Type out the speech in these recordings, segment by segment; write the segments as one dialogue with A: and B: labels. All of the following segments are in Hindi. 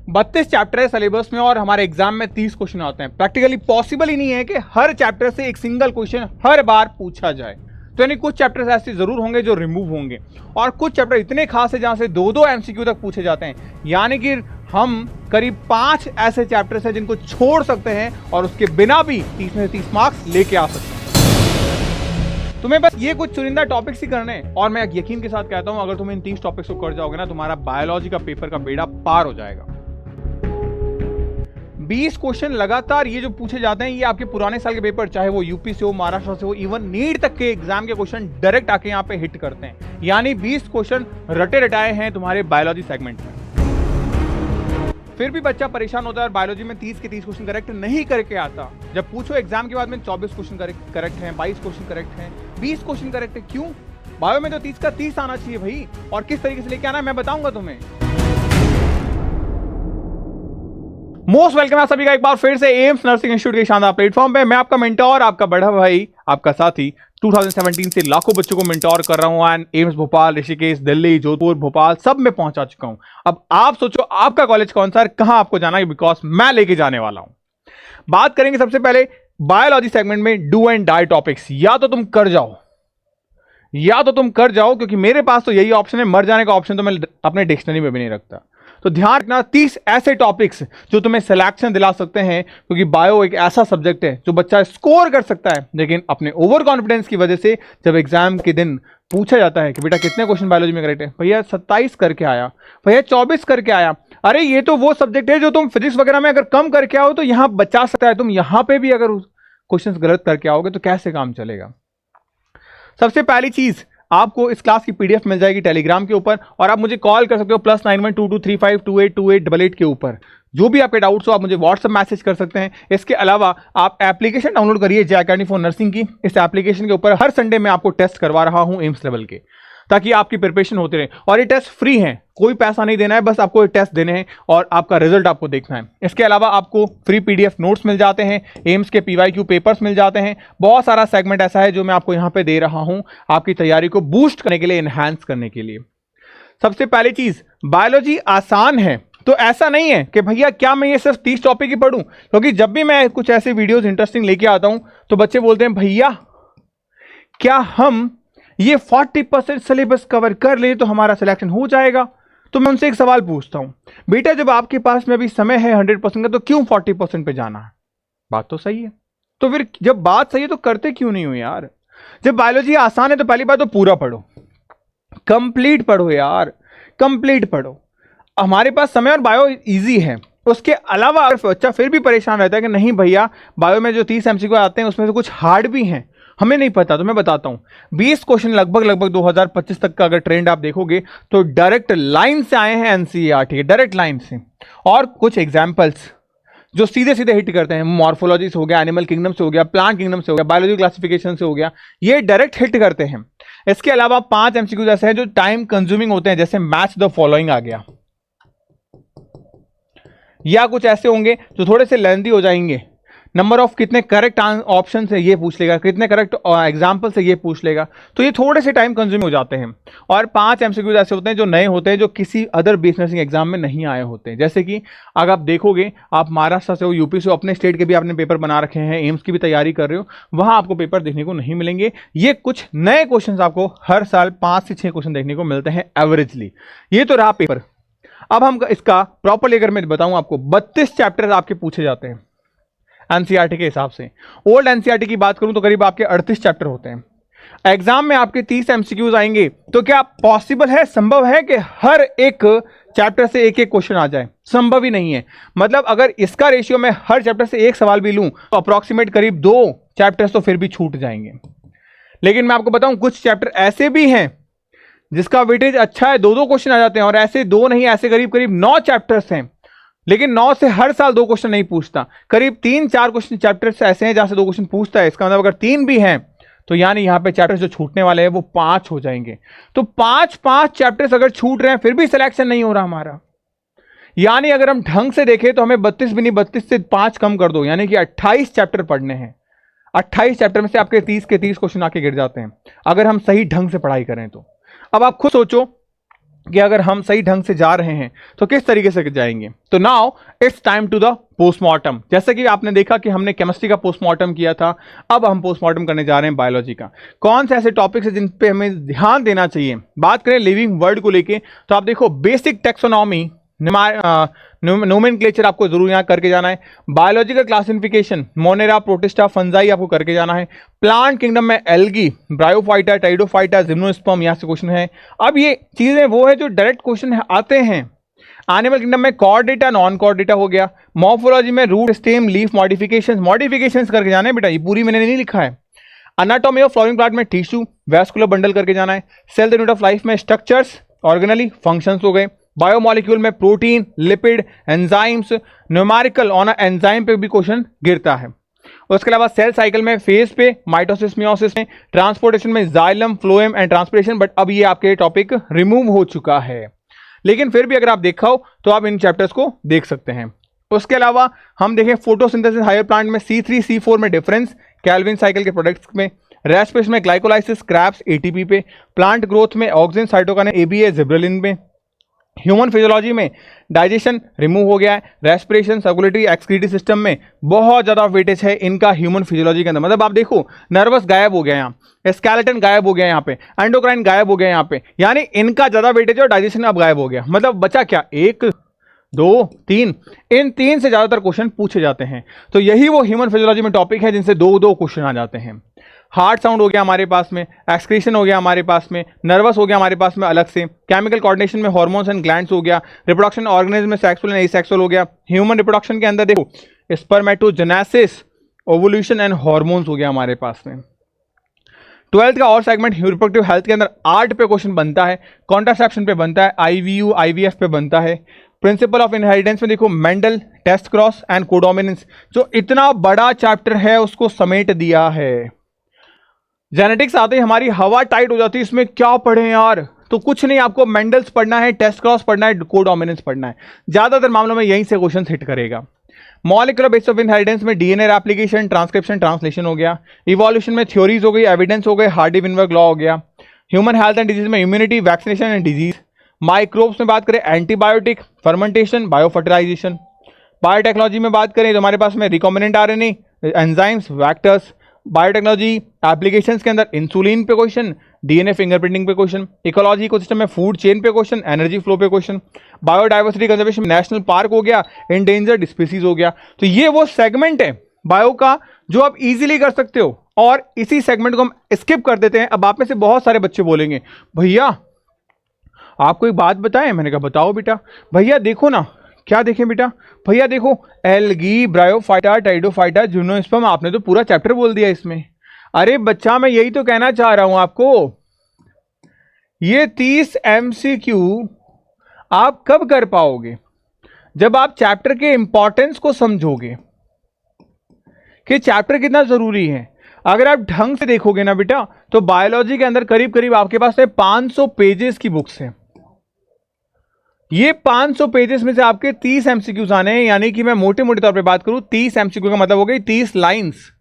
A: 32 चैप्टर है सिलेबस में और हमारे एग्जाम में 30 क्वेश्चन आते हैं। प्रैक्टिकली पॉसिबल ही नहीं है कि हर चैप्टर से एक सिंगल क्वेश्चन हर बार पूछा जाए। तो यानी कुछ चैप्टर्स ऐसे जरूर होंगे जो रिमूव होंगे और कुछ चैप्टर इतने खास है जहां से दो एमसीक्यू तक पूछे जाते हैं। यानी कि हम करीब 5 ऐसे चैप्टर्स हैं जिनको छोड़ सकते हैं और उसके बिना भी 30 में से 30 मार्क्स लेके आ सकते हैं। तुम्हें बस ये कुछ चुनिंदा टॉपिक्स ही करने हैं और मैं यकीन के साथ कहता हूं अगर तुम इन 30 टॉपिक्स को कर जाओगे ना, तुम्हारा बायोलॉजी का पेपर का बेड़ा पार हो जाएगा। 20 क्वेश्चन लगातार ये जो पूछे जाते हैं, ये आपके पुराने साल के पेपर, चाहे वो यूपी से हो, महाराष्ट्र से हो, इवन नीट तक के एग्जाम के क्वेश्चन डायरेक्ट आके यहाँ पे हिट करते हैं। यानी 20 क्वेश्चन रटे रटाए हैं तुम्हारे बायोलॉजी सेगमेंट में। फिर भी बच्चा परेशान होता है और बायोलॉजी में 30 के 30 क्वेश्चन करेक्ट नहीं करके आता। जब पूछो एग्जाम के बाद में 24 क्वेश्चन करेक्ट हैं, 22 क्वेश्चन करेक्ट हैं, 20 क्वेश्चन करेक्ट है। क्यों? बायो में तो 30 का 30 आना चाहिए भाई। और किस तरीके से लेके आना है मैं बताऊंगा तुम्हें। मोस्ट वेलकम है सभी का एक बार फिर से एम्स नर्सिंग इंस्टीट्यूट के शानदार प्लेटफॉर्म पे। मैं आपका मेंटोर, आपका बड़ा भाई, आपका साथी 2017 से लाखों बच्चों को मेंटोर कर रहा हूं एंड एम्स भोपाल, ऋषिकेश, दिल्ली, जोधपुर, भोपाल सब में पहुंचा चुका हूं। अब आप सोचो आपका कॉलेज कौन सा है, कहां आपको जाना है, बिकॉज मैं लेके जाने वाला हूं। बात करेंगे सबसे पहले बायोलॉजी सेगमेंट में डू एंड डाई टॉपिक्स। या तो तुम कर जाओ क्योंकि मेरे पास तो यही ऑप्शन है, मर जाने का ऑप्शन तो मैं अपने डिक्शनरी में भी नहीं रखता। तो ध्यान रखना 30 ऐसे टॉपिक्स जो तुम्हें सिलेक्शन दिला सकते हैं, क्योंकि बायो एक ऐसा सब्जेक्ट है जो बच्चा स्कोर कर सकता है, लेकिन अपने ओवर कॉन्फिडेंस की वजह से जब एग्जाम के दिन पूछा जाता है कि बेटा कितने क्वेश्चन बायोलॉजी में करेक्ट है, भैया 27 करके आया, भैया 24 करके आया। अरे ये तो वो सब्जेक्ट है जो तुम फिजिक्स वगैरह में अगर कम करके आओ तो यहां बचा सकता है, तुम यहां पे भी अगर क्वेश्चन गलत करके आओगे तो कैसे काम चलेगा। सबसे पहली चीज, आपको इस क्लास की पीडीएफ मिल जाएगी टेलीग्राम के ऊपर और आप मुझे कॉल कर सकते हो +9122352828 के ऊपर। जो भी आपके डाउट्स हो आप मुझे व्हाट्सएप मैसेज कर सकते हैं। इसके अलावा आप एप्लीकेशन डाउनलोड करिए जे अकेडमी फॉर नर्सिंग की। इस एप्लीकेशन के ऊपर हर संडे मैं आपको टेस्ट करवा रहा हूं एम्स लेवल के, ताकि आपकी प्रिपरेशन होती रहे। और ये टेस्ट फ्री है, कोई पैसा नहीं देना है, बस आपको ये टेस्ट देने हैं और आपका रिजल्ट आपको देखना है। इसके अलावा आपको फ्री पीडीएफ नोट्स मिल जाते हैं, एम्स के पीवाईक्यू पेपर्स मिल जाते हैं। बहुत सारा सेगमेंट ऐसा है जो मैं आपको यहां पे दे रहा हूं आपकी तैयारी को बूस्ट करने के लिए, एनहांस करने के लिए। सबसे पहली चीज, बायोलॉजी आसान है तो ऐसा नहीं है कि भैया क्या मैं ये सिर्फ 30 टॉपिक ही पढ़ूं, क्योंकि जब भी मैं कुछ ऐसे वीडियोस इंटरेस्टिंग लेके आता हूं तो बच्चे बोलते हैं भैया क्या हम ये 40% सिलेबस कवर कर ले तो हमारा सिलेक्शन हो जाएगा। तो मैं उनसे एक सवाल पूछता हूं, बेटा जब आपके पास में अभी समय है 100% का तो क्यों 40% पे जाना है? बात तो सही है, तो फिर जब बात सही है तो करते क्यों नहीं हो यार? जब बायोलॉजी आसान है तो पहली बात तो पूरा पढ़ो, कंप्लीट पढ़ो यार, कंप्लीट पढ़ो। हमारे पास समय और बायो इजी है। उसके अलावा अगर बच्चा फिर भी परेशान रहता है कि नहीं भैया बायो में जो 30 एमसीक्यू आते हैं उसमें से कुछ हार्ड भी हैं, हमें नहीं पता, तो मैं बताता हूं 20 क्वेश्चन लगभग 2025 तक का अगर ट्रेंड आप देखोगे तो डायरेक्ट लाइन से आए हैं एनसीईआरटी के, डायरेक्ट लाइन से। और कुछ एग्जांपल्स जो सीधे सीधे हिट करते हैं, मॉर्फोलॉजी से हो गया, एनिमल किंगडम से हो गया, प्लांट किंगडम से हो गया, बायोलॉजी क्लासिफिकेशन से हो गया, ये डायरेक्ट हिट करते हैं। इसके अलावा 5 एमसीक्यूज ऐसे हैं जो टाइम कंज्यूमिंग होते हैं, जैसे मैच द फॉलोइंग आ गया, या कुछ ऐसे होंगे जो थोड़े से लेंथी हो जाएंगे। नंबर ऑफ कितने करेक्ट ऑप्शन से ये पूछ लेगा, कितने करेक्ट एग्जाम्पल से ये पूछ लेगा, तो ये थोड़े से टाइम कंज्यूम हो जाते हैं। और 5 एमसीक्यूज ऐसे होते हैं जो नए होते हैं, जो किसी अदर बेस नर्सिंग एग्जाम में नहीं आए होते हैं। जैसे कि अगर आप देखोगे, आप महाराष्ट्र से हो, यूपी से हो, अपने स्टेट के भी आपने पेपर बना रखे हैं, एम्स की भी तैयारी कर रहे हो, वहां आपको पेपर देखने को नहीं मिलेंगे। ये कुछ नए क्वेश्चन आपको हर साल 5 से 6 क्वेश्चन देखने को मिलते हैं एवरेजली। ये तो रहा पेपर। अब हम इसका प्रॉपरली अगर मैं बताऊं आपको, 32 चैप्टर आपके पूछे जाते हैं एनसीईआरटी के हिसाब से। ओल्ड एनसीईआरटी की बात करूं तो करीब आपके 38 चैप्टर होते हैं। एग्जाम में आपके 30 एमसीक्यूज आएंगे, तो क्या पॉसिबल है, संभव है कि हर एक चैप्टर से एक एक क्वेश्चन आ जाए? संभव ही नहीं है। मतलब अगर इसका रेशियो में हर चैप्टर से एक सवाल भी लूं तो अप्रोक्सीमेट करीब 2 चैप्टर्स तो फिर भी छूट जाएंगे। लेकिन मैं आपको बताऊं कुछ चैप्टर ऐसे भी हैं जिसका वेटेज अच्छा है, 2-2 क्वेश्चन आ जाते हैं, और ऐसे 2 नहीं, ऐसे करीब 9 चैप्टर्स हैं, लेकिन 9 से हर साल 2 क्वेश्चन नहीं पूछता। करीब 3-4 क्वेश्चन चैप्टर्स ऐसे हैं जहां से 2 क्वेश्चन पूछता है। इसका मतलब अगर 3 भी हैं तो यानी यहां पे चैप्टर्स जो छूटने वाले हैं वो 5 हो जाएंगे। तो 5 चैप्टर्स अगर छूट रहे हैं फिर भी सिलेक्शन नहीं हो रहा हमारा। यानी अगर हम ढंग से देखें तो हमें 32 भी नहीं, 32 से 5 कम कर दो, यानी कि 28 चैप्टर पढ़ने हैं। 28 चैप्टर में से आपके 30 के 30 क्वेश्चन आके गिर जाते हैं अगर हम सही ढंग से पढ़ाई करें तो। अब आप खुद सोचो कि अगर हम सही ढंग से जा रहे हैं तो किस तरीके से जाएंगे। तो now it's time to the postmortem. जैसे कि आपने देखा कि हमने केमिस्ट्री का पोस्टमार्टम किया था, अब हम पोस्टमार्टम करने जा रहे हैं बायोलॉजी का। कौन से ऐसे टॉपिक्स हैं जिन पे हमें ध्यान देना चाहिए। बात करें लिविंग वर्ल्ड को लेके तो आप देखो बेसिक टेक्सोनॉमी, नोमेनक्लेचर आपको जरूर यहां करके जाना है। Biological classification, Monera, protista, fungi आपको करके जाना है। प्लांट किंगडम में एल्गी, ब्रायोफाइटा, टाइडोफाइटा, जिम्नोस्पर्म, यहां से क्वेश्चन है। अब ये चीजें वो है जो डायरेक्ट क्वेश्चन आते हैं। एनिमल किंगडम में कॉर्डेटा, नॉन कॉर्डेटा हो गया। मॉर्फोलॉजी में रूट, स्टेम, लीफ, मॉडिफिकेशंस करके जाना है बेटा, ये पूरी मैंने नहीं लिखा है। अनाटोमी ऑफ फ्लावरिंग प्लांट में टिश्यू, वैस्कुलर बंडल करके जाना है। Cell the unit of life में स्ट्रक्चर्स, ऑर्गेनली, फंक्शंस हो गए। बायोमोलिक्यूल में protein, lipid, enzymes, numerical on enzyme पे भी क्वेश्चन गिरता है। उसके अलावा सेल साइकिल में फेज पे, माइटोसिस, मियोसिस में, ट्रांसपोर्टेशन में xylem, phloem and transpiration, but अब ये आपके टॉपिक रिमूव हो चुका है। लेकिन फिर भी अगर आप देखा हो तो आप इन चैप्टर्स को देख सकते हैं। उसके अलावा हम देखें फोटोसिंथेसिस हायर प्लांट में C3 C4 में डिफरेंस, कैल्विन साइकिल के प्रोडक्ट्स में, रेस्पिरेशन में ग्लाइकोलाइसिस, क्रैप्स, ATP पे, प्लांट ग्रोथ में ऑक्सिन, साइटोकाइन, ABA, जिब्रेलिन में, ह्यूमन फिजियोलॉजी में डाइजेशन रिमूव हो गया है। रेस्पिरेशन, सर्कुलेटरी, एक्सक्रीटरी सिस्टम में बहुत ज्यादा वेटेज है इनका ह्यूमन फिजियोलॉजी के अंदर। मतलब आप देखो नर्वस गायब हो गया, यहाँ स्केलेटन गायब हो गया, यहाँ पे एंडोक्राइन गायब हो गया, यहाँ पे यानी इनका ज्यादा वेटेज है और डाइजेशन अब गायब हो गया। मतलब बचा क्या, 1 2 3, इन 3 से ज्यादातर क्वेश्चन पूछे जाते हैं। तो यही वो ह्यूमन फिजियोलॉजी में टॉपिक है जिनसे 2 क्वेश्चन आ जाते हैं। हार्ट साउंड हो गया हमारे पास में, एक्सक्रीशन हो गया हमारे पास में, नर्वस हो गया हमारे पास में अलग से, केमिकल कोऑर्डिनेशन में हार्मोन्स एंड ग्लैंड्स हो गया, रिप्रोडक्शन ऑर्गेनिज्म में सेक्सुअल एंड एसेक्सुअल हो गया, ह्यूमन रिप्रोडक्शन के अंदर देखो स्पर्मेटोजेनेसिस, ओवुलेशन एंड हार्मोन्स हो गया हमारे पास में। 12th का और सेगमेंट रिप्रोडक्टिव हेल्थ के अंदर 8 पे क्वेश्चन बनता है, कॉन्ट्रासेप्शन पे बनता है, IVU IVF पे बनता है। प्रिंसिपल ऑफ इनहेरिटेंस में देखो Mendel, test cross and codominance, जो इतना बड़ा चैप्टर है उसको समेट दिया है। जेनेटिक्स आते ही हमारी हवा टाइट हो जाती है, इसमें क्या पढ़ें यार, तो कुछ नहीं, आपको मेंडल्स पढ़ना है, टेस्ट क्रॉस पढ़ना है, कोडोमिनेंस पढ़ना है। ज्यादातर मामलों में यहीं से क्वेश्चन हिट करेगा। मॉलिक्यूलर बेसिस ऑफ इनहेरिटेंस में DNA रेप्लिकेशन, ट्रांसक्रिप्शन, ट्रांसलेशन हो गया। इवोल्यूशन में थ्योरीज हो गई, एविडेंस हो गए, हार्डी-विनबर्ग लॉ हो गया। ह्यूमन हेल्थ एंड डिजीज में immunity, vaccination and disease. Microbes में बात करें एंटीबायोटिक, फर्मेंटेशन, बायोफर्टिलाइजेशन। बायोटेक्नोलॉजी में बात करें तो हमारे पास में recombinant RNA, enzymes, vectors. Biotechnology applications के अंदर इंसुलिन पे क्वेश्चन, DNA फिंगरप्रिंटिंग पे क्वेश्चन, इकोलॉजी इकोसिस्टम में फूड चेन पे क्वेश्चन, एनर्जी फ्लो पे question, biodiversity conservation, national park हो गया, एंडेंजर्ड स्पीसीज हो गया। तो ये वो सेगमेंट है बायो का जो आप इजीली कर सकते हो, और इसी सेगमेंट को हम स्किप कर देते हैं। अब आप में से बहुत सारे बच्चे बोलेंगे भैया आपको एक बात बताएं। मैंने कहा बताओ बेटा। भैया देखो ना, क्या देखें बेटा? भैया देखो एल्गी, ब्रायोफाइटा, टाइडोफाइटा, जिम्नोस्पर्म, आपने तो पूरा चैप्टर बोल दिया इसमें। अरे बच्चा मैं यही तो कहना चाह रहा हूं आपको, ये 30 MCQ आप कब कर पाओगे? जब आप चैप्टर के इंपॉर्टेंस को समझोगे कि चैप्टर कितना जरूरी है। अगर आप ढंग से देखोगे ना बेटा, तो बायोलॉजी के अंदर करीब करीब आपके पास 500 पेजेस की बुक्स है। ये 500 पेजेस में से आपके 30 MCQs आने हैं, यानी कि मैं मोटे मोटे तौर पे बात करूं 30 MCQ का मतलब हो गई 30 लाइंस।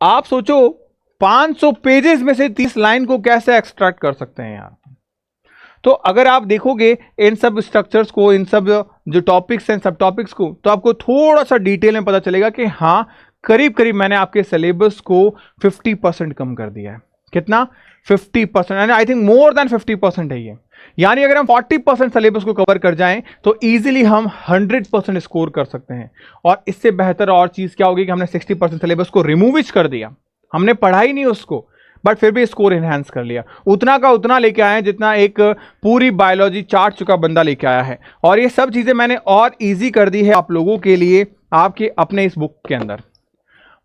A: आप सोचो 500 पेजेस में से 30 लाइन को कैसे एक्सट्रैक्ट कर सकते हैं यार। तो अगर आप देखोगे इन सब स्ट्रक्चर्स को, इन सब जो टॉपिक्स हैं, सब टॉपिक्स को, तो आपको थोड़ा सा डिटेल में पता चलेगा कि हाँ करीब करीब मैंने आपके सिलेबस को 50% कम कर दिया है। कितना? 50%। आई थिंक मोर देन 50% है ये। यानी अगर हम 40% सिलेबस को कवर कर जाएं तो इजीली हम 100% स्कोर कर सकते हैं। और इससे बेहतर और चीज क्या होगी कि हमने 60% सिलेबस को रिमूव कर दिया, हमने पढ़ा ही नहीं उसको, बट फिर भी स्कोर एनहांस कर लिया। उतना का उतना लेके आए हैं जितना एक पूरी बायोलॉजी चाट चुका बंदा लेके आया है। और ये सब चीजें मैंने और इजी कर दी है आप लोगों के लिए आपके अपने इस बुक के अंदर।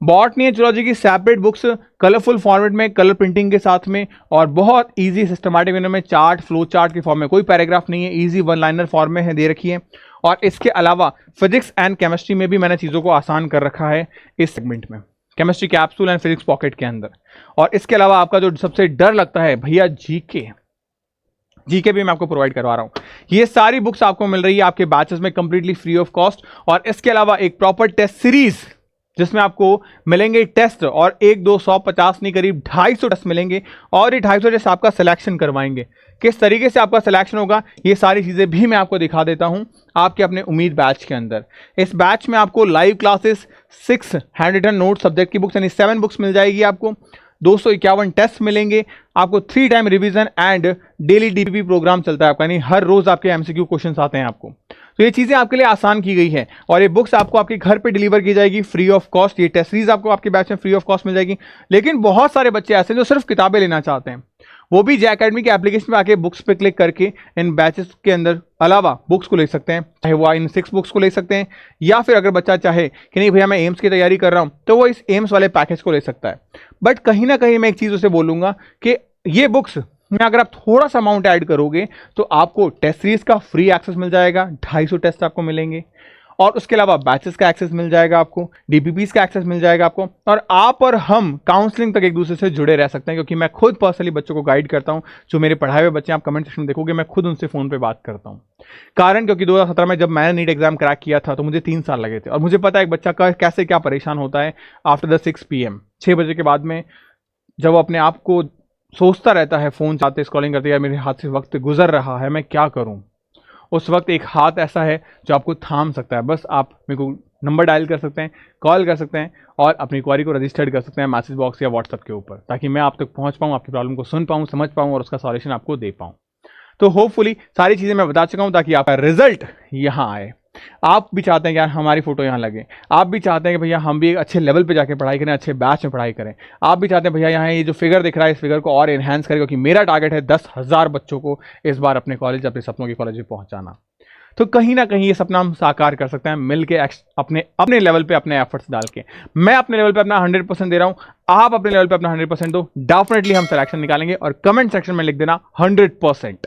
A: बॉटनी एंड जूलॉजी की सेपरेट बुक्स कलरफुल फॉर्मेट में, कलर प्रिंटिंग के साथ में, और बहुत इजी सिस्टमैटिक वे में, चार्ट, फ्लो चार्ट के फॉर्म में, कोई पैराग्राफ नहीं है, इजी वन लाइनर फॉर्म में है दे रखी है। और इसके अलावा फिजिक्स एंड केमिस्ट्री में भी मैंने चीज़ों को आसान कर रखा है इस सेगमेंट में, chemistry capsule and physics pocket के अंदर। और इसके अलावा आपका जो सबसे डर लगता है भैया जीके भी मैं आपको प्रोवाइड करवा रहा हूं। ये सारी बुक्स आपको मिल रही है आपके बैचेस में कंप्लीटली फ्री ऑफ कॉस्ट। और इसके अलावा एक प्रॉपर टेस्ट सीरीज जिसमें आपको मिलेंगे टेस्ट, और 1 2 100 50 नहीं, करीब 250 टेस्ट मिलेंगे। और ये 250 टेस्ट आपका सिलेक्शन करवाएंगे। किस तरीके से आपका सिलेक्शन होगा ये सारी चीज़ें भी मैं आपको दिखा देता हूं आपके अपने उम्मीद बैच के अंदर। इस बैच में आपको live classes, 6 hand written note subject की बुक्स यानी 7 बुक्स मिल जाएगी आपको, 251 टेस्ट मिलेंगे आपको, 3 time revision and daily DPP programme चलता है आपका, यानी हर रोज आपके एमसीक्यू क्वेश्चंस आते हैं आपको। तो ये चीजें आपके लिए आसान की गई है और ये बुक्स आपको आपके घर पे डिलीवर की जाएगी फ्री ऑफ कॉस्ट। ये टेस्ट सीरीज आपको आपके बैच में फ्री ऑफ कॉस्ट मिल जाएगी। लेकिन बहुत सारे बच्चे ऐसे हैं जो सिर्फ किताबें लेना चाहते हैं, वो भी जे एकेडमी के एप्लीकेशन में आके बुक्स पे क्लिक करके इन बैचेस के अंदर अलावा बुक्स को ले सकते हैं, चाहे वो इन 6 बुक्स को ले सकते हैं, या फिर अगर बच्चा चाहे कि नहीं भैया मैं एम्स की तैयारी कर रहा हूं तो वो इस एम्स वाले पैकेज को ले सकता है। बट कहीं ना कहीं मैं एक चीज उसे बोलूंगा कि ये बुक्स में अगर आप थोड़ा सा अमाउंट ऐड करोगे तो आपको टेस्ट सीरीज का फ्री एक्सेस मिल जाएगा, 250 टेस्ट आपको मिलेंगे, और उसके अलावा बैचेस का एक्सेस मिल जाएगा आपको, डीपीपीस का एक्सेस मिल जाएगा आपको, और आप और हम काउंसलिंग तक एक दूसरे से जुड़े रह सकते हैं, क्योंकि मैं खुद पर्सनली बच्चों को गाइड करता हूं। जो मेरे पढ़ाए हुए बच्चे आप कमेंट सेक्शन में देखोगे, मैं खुद उनसे फोन पे बात करता हूं। कारण क्योंकि 2017 में जब मैंने नीट एग्जाम क्रैक किया था तो मुझे 3 साल लगे थे, और मुझे पता है एक बच्चा का कैसे क्या परेशान होता है आफ्टर द 6 PM, 6 बजे के बाद में, जब वो अपने आप को सोचता रहता है, फोन चाहते स्क्रॉलिंग करते, यार मेरे हाथ से वक्त गुजर रहा है, मैं क्या करूं। उस वक्त एक हाथ ऐसा है जो आपको थाम सकता है। बस आप मेरे को नंबर डायल कर सकते हैं, कॉल कर सकते हैं, और अपनी क्वारी को रजिस्टर्ड कर सकते हैं मैसेज बॉक्स या व्हाट्सएप के ऊपर, ताकि मैं आप तक पहुंच पाऊं, आपकी प्रॉब्लम को सुन पाऊं, समझ पाऊं और उसका सॉल्यूशन आपको दे पाऊं। तो होपफुली सारी चीजें मैं बता चुका हूं ताकि आपका रिजल्ट यहां आए। आप भी चाहते हैं कि यार हमारी फोटो यहाँ लगे, आप भी चाहते हैं कि भैया हम भी एक अच्छे लेवल पे जाके पढ़ाई करें, अच्छे बैच में पढ़ाई करें, आप भी चाहते हैं भैया यहाँ ये जो फिगर दिख रहा है इस फिगर को और एनहांस करें, क्योंकि मेरा टारगेट है 10,000 बच्चों को इस बार अपने कॉलेज, अपने सपनों के कॉलेज में पहुंचाना। तो कहीं ना कहीं ये सपना हम साकार कर सकते हैं मिलके, अपने अपने लेवल पे अपने एफर्ट्स डाल के। मैं अपने लेवल पे अपना 100% दे रहा हूं, आप अपने लेवल पे अपना 100% दो, डेफिनेटली हम सिलेक्शन निकालेंगे। और कमेंट सेक्शन में लिख देना 100%।